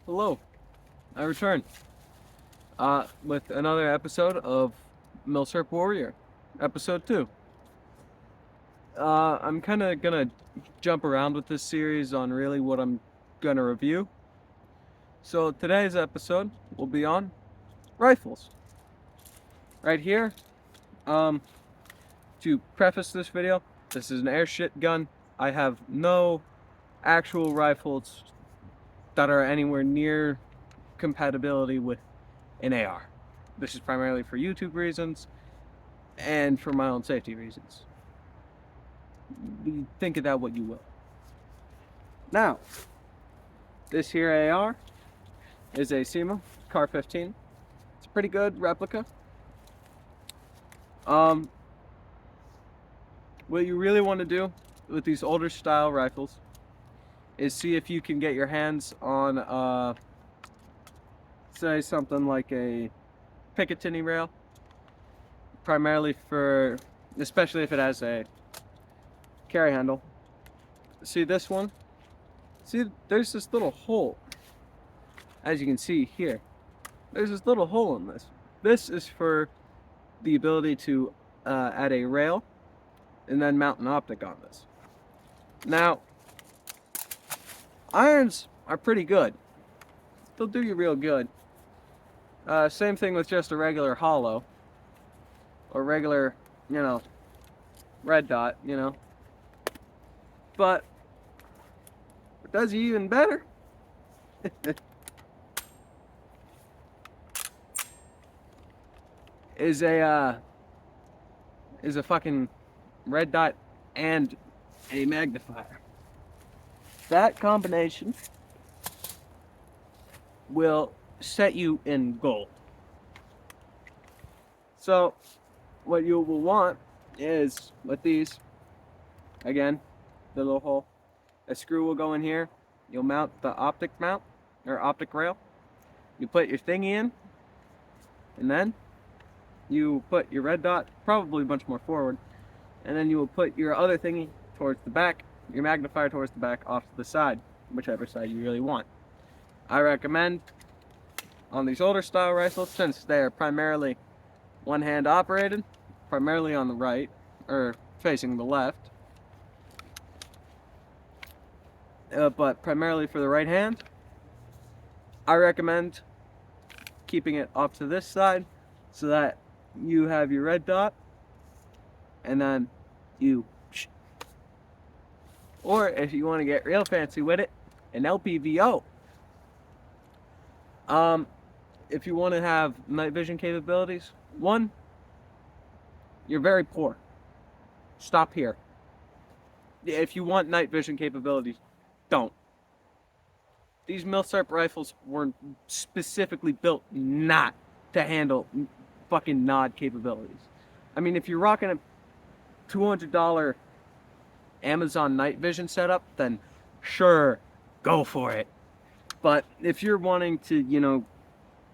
Hello, I return with another episode of Milsurp Warrior, episode 2. I'm kind of gonna jump around with this series on really what I'm gonna review. So today's episode will be on rifles. Right here, to preface this video, this is an airship gun. I have no actual rifles that are anywhere near compatibility with an AR. This is primarily for YouTube reasons and for my own safety reasons. Think of that what you will. Now, this here AR is a SEMA Car 15. It's a pretty good replica. What you really want to do with these older style rifles is see if you can get your hands on say something like a Picatinny rail, primarily for, especially if it has a carry handle. See this one? See, there's this little hole. As you can see here, there's this little hole in this. This is for the ability to add a rail and then mount an optic on this. Now, irons are pretty good. They'll do you real good. Same thing with just a regular hollow or regular, red dot, But what does you even better is a fucking red dot and a magnifier. That combination will set you in gold. So what you will want is, with these, again, the little hole, a screw will go in here. You'll mount the optic mount or optic rail. You put your thingy in, and then you put your red dot probably much more forward, and then you will put your other thingy towards the back, your magnifier towards the back, off to the side, whichever side you really want. I recommend on these older style rifles, since they are primarily one hand operated, primarily on the right or facing the left, but primarily for the right hand, I recommend keeping it off to this side so that you have your red dot and then you, or if you want to get real fancy with it, an LPVO. If you want to have night vision capabilities, one, you're very poor. Stop here. If you want night vision capabilities, don't. These milsurp rifles were specifically built not to handle fucking nod capabilities. I mean, if you're rocking a $200 Amazon night vision setup, then sure, go for it. But if you're wanting to,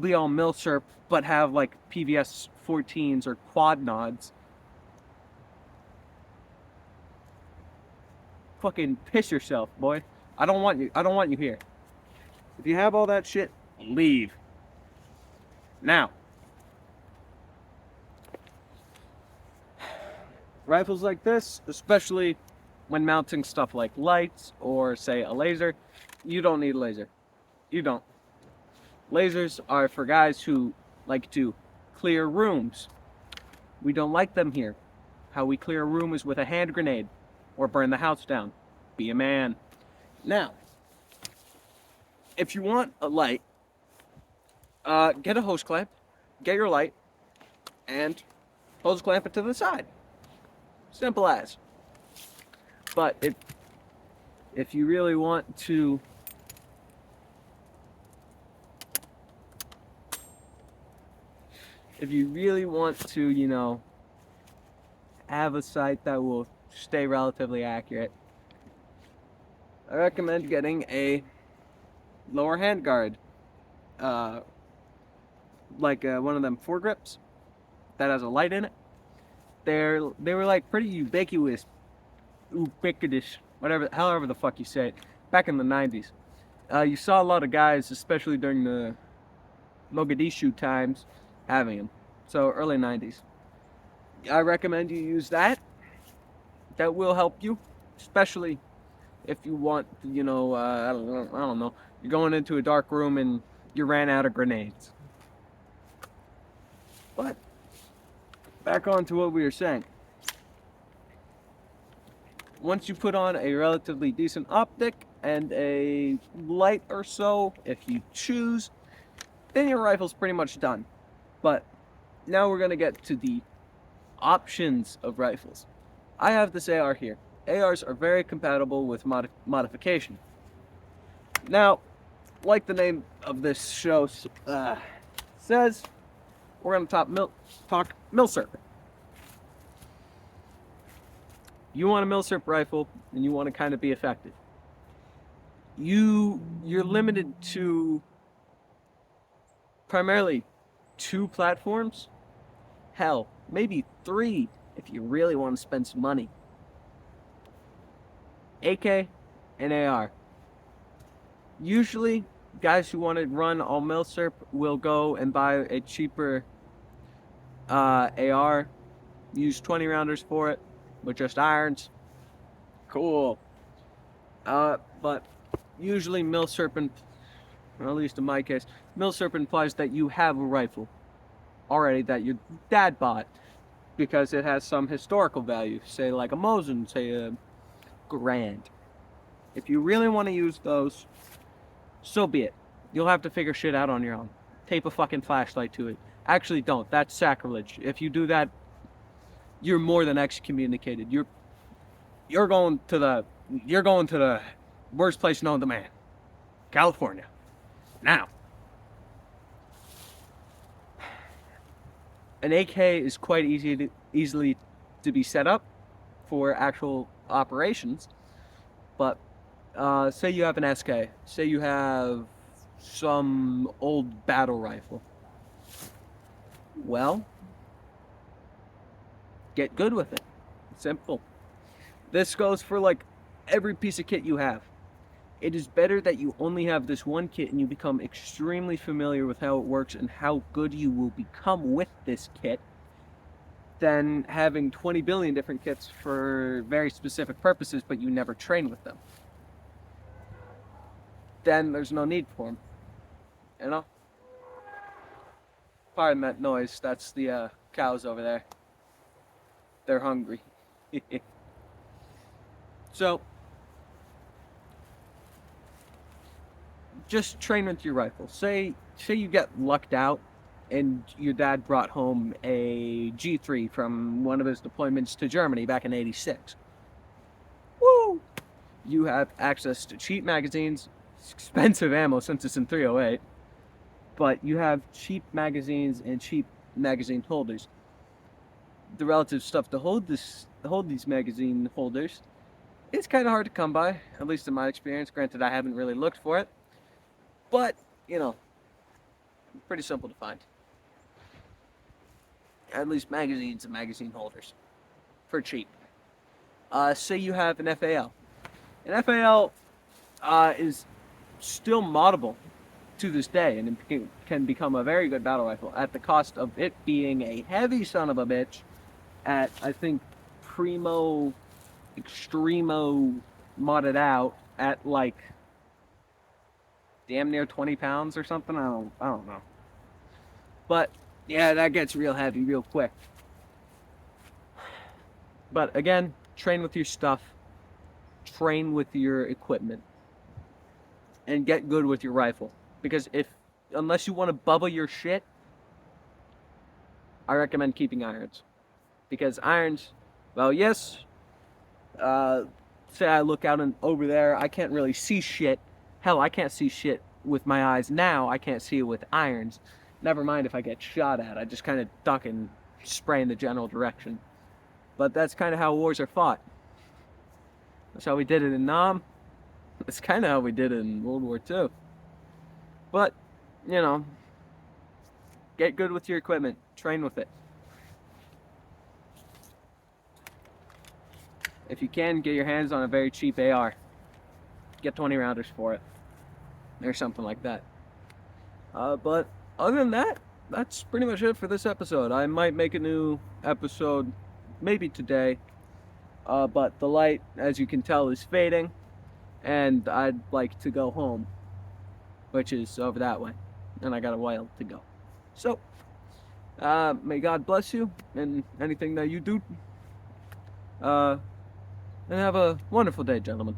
be all milsurp but have like PVS 14s or quad nods, fucking piss yourself, boy. I don't want you here. If you have all that shit, leave. Now, rifles like this, especially when mounting stuff like lights or say a laser, you don't need a laser. You don't. Lasers are for guys who like to clear rooms. We don't like them here. How we clear a room is with a hand grenade or burn the house down. Be a man. Now, if you want a light, get a hose clamp, get your light, and hose clamp it to the side. Simple as. But if you really want to have a sight that will stay relatively accurate, I recommend getting a lower handguard, like one of them foregrips that has a light in it. They were like pretty ubiquitous, however the fuck you say it, back in the 90s. You saw a lot of guys, especially during the Mogadishu times, having them. So early 90s. I recommend you use that. That will help you, especially if you want, I don't know, you're going into a dark room and you ran out of grenades. But back on to what we were saying. Once you put on a relatively decent optic and a light or so, if you choose, then your rifle's pretty much done. But now we're going to get to the options of rifles. I have this AR here. ARs are very compatible with modification. Now, like the name of this show says, we're going to talk milsurp. You want a milsurp rifle, and you want to kind of be effective. You're limited to primarily 2 platforms. Hell, maybe 3 if you really want to spend some money. AK and AR. Usually, guys who want to run all milsurp will go and buy a cheaper AR, use 20 rounders for it with just irons. Cool. But usually milsurp, or at least in my case, milsurp implies that you have a rifle already that your dad bought because it has some historical value, say like a Mosin, say a Grand. If you really want to use those, so be it. You'll have to figure shit out on your own. Tape a fucking flashlight to it. Actually, don't. That's sacrilege. If you do that, you're more than excommunicated. You're going to the worst place known to man, California. Now, an AK is quite easily to be set up for actual operations, but say you have an SK, say you have some old battle rifle. Well, get good with it. Simple. This goes for like every piece of kit you have. It is better that you only have this one kit and you become extremely familiar with how it works and how good you will become with this kit than having 20 billion different kits for very specific purposes, but you never train with them. Then there's no need for them. You know? Pardon that noise. That's the cows over there. They're hungry. So, just train with your rifle. Say you get lucked out and your dad brought home a G3 from one of his deployments to Germany back in '86. Woo! You have access to cheap magazines, expensive ammo since it's in 308, but you have cheap magazines and cheap magazine holders. The relative stuff to hold these magazine holders, it's kind of hard to come by, at least in my experience. Granted, I haven't really looked for it, but, pretty simple to find. At least magazines and magazine holders for cheap. Say you have an FAL. An FAL is still moddable to this day, and it can become a very good battle rifle at the cost of it being a heavy son of a bitch at, I think, Primo Extremo modded out at like damn near 20 pounds or something. I don't know. But yeah, that gets real heavy real quick. But again, train with your stuff, train with your equipment, and get good with your rifle. Because unless you want to bubble your shit, I recommend keeping irons. Because irons, well, yes, say I look out and over there, I can't really see shit. Hell, I can't see shit with my eyes now. I can't see it with irons. Never mind if I get shot at. I just kind of duck and spray in the general direction. But that's kind of how wars are fought. That's how we did it in Nam. That's kind of how we did it in World War II. But, get good with your equipment. Train with it. If you can, get your hands on a very cheap AR. Get 20 rounders for it. or something like that. But other than that, that's pretty much it for this episode. I might make a new episode maybe today, but the light, as you can tell, is fading, and I'd like to go home, which is over that way, and I got a while to go. So, may God bless you in anything that you do, and have a wonderful day, gentlemen.